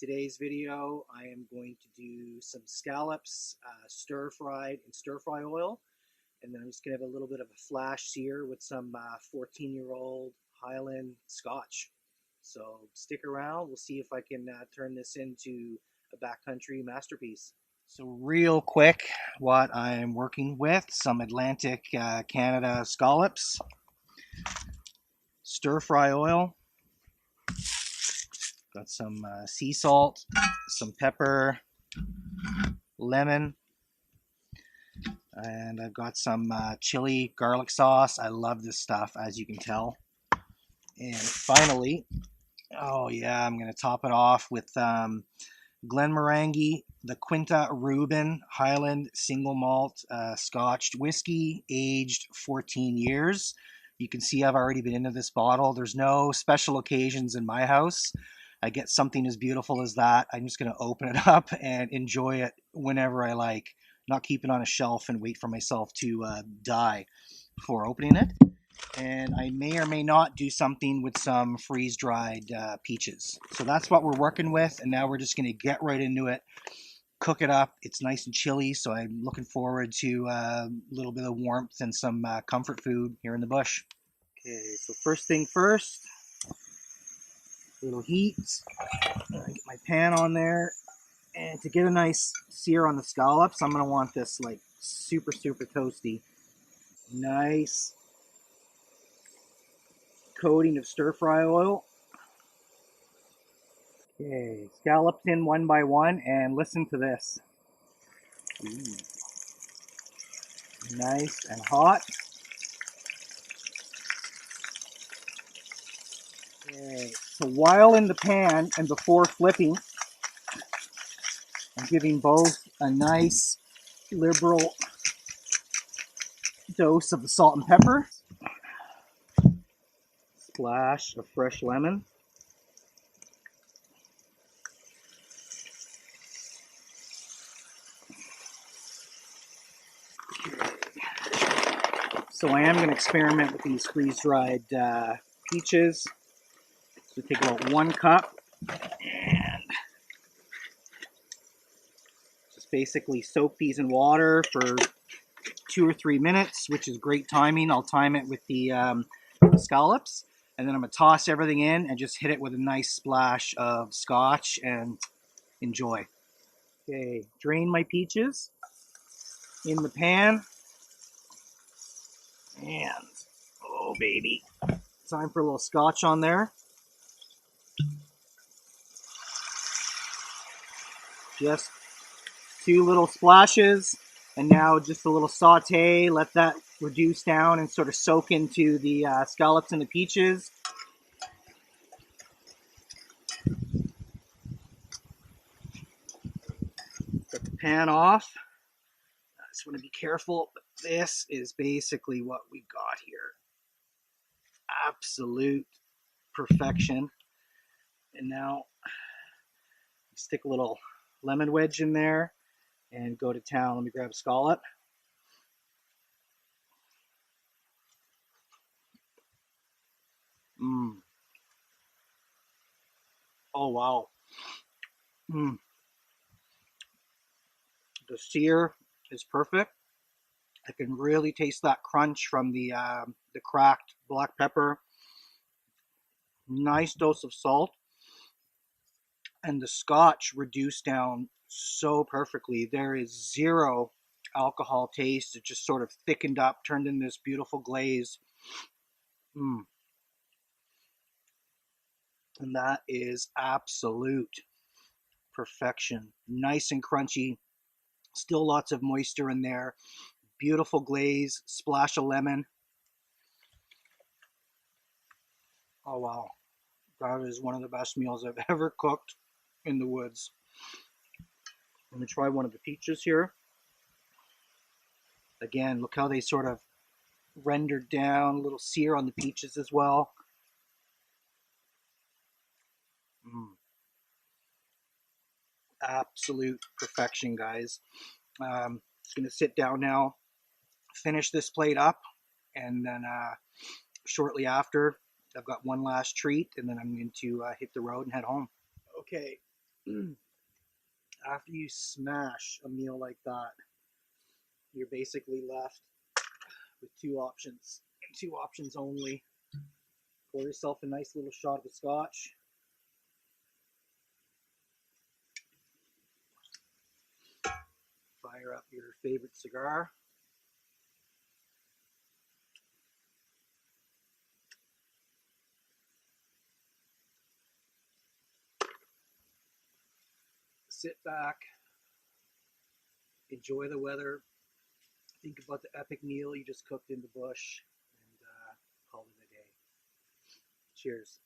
Today's video, I am going to do some scallops stir-fried in stir-fry oil, and then I'm just going to have a little bit of a flash sear with some 14-year-old Highland Scotch. So stick around, we'll see if I can turn this into a backcountry masterpiece. So real quick, what I'm working with, some Atlantic Canada scallops, stir-fry oil, got some sea salt, some pepper, lemon, and I've got some chili garlic sauce. I love this stuff, as you can tell. And finally, oh yeah, I'm going to top it off with Glenmorangie, the Quinta Reuben Highland single malt Scotch whiskey, aged 14 years. You can see I've already been into this bottle. There's no special occasions in my house. I get something as beautiful as that. I'm just going to open it up and enjoy it whenever I like. Not keep it on a shelf and wait for myself to die before opening it. And I may or may not do something with some freeze-dried peaches. So that's what we're working with, and now we're just going to get right into it, cook it up. It's nice and chilly, so I'm looking forward to a little bit of warmth and some comfort food here in the bush. Okay, so first thing first, a little heat. Get my pan on there, and to get a nice sear on the scallops, I'm going to want this like super toasty. Nice coating of stir-fry oil. Okay, scallops in one by one, and listen to this. Ooh. Nice and hot. Okay, so while in the pan and before flipping, I'm giving both a nice liberal dose of the salt and pepper. Splash of fresh lemon. So I am going to experiment with these freeze-dried peaches. So take about 1 cup and just basically soak these in water for 2 or 3 minutes, which is great timing. I'll time it with the scallops, and then I'm going to toss everything in and just hit it with a nice splash of scotch and enjoy. Okay, drain my peaches in the pan, and oh baby, time for a little scotch on there. Just 2 little splashes, and now just a little saute. Let that reduce down and sort of soak into the scallops and the peaches. Get the pan off. I just want to be careful. This is basically what we got here. Absolute perfection. And now stick a little lemon wedge in there and go to town. Let me grab a scallop. Oh wow. The sear is perfect. I can really taste that crunch from the cracked black pepper. Nice dose of salt. And the scotch reduced down so perfectly. There is zero alcohol taste. It just sort of thickened up, turned into this beautiful glaze. And that is absolute perfection. Nice and crunchy. Still lots of moisture in there. Beautiful glaze. Splash of lemon. Oh wow. That is one of the best meals I've ever cooked in the woods. Let me try one of the peaches here. Again, look how they sort of rendered down, a little sear on the peaches as well. Absolute perfection, guys. Just gonna sit down now, finish this plate up, and then shortly after, I've got one last treat, and then I'm going to hit the road and head home. Okay, After you smash a meal like that, you're basically left with two options only. Pour yourself a nice little shot of Scotch. Fire up your favorite cigar. Sit back, enjoy the weather, think about the epic meal you just cooked in the bush, and call it a day. Cheers.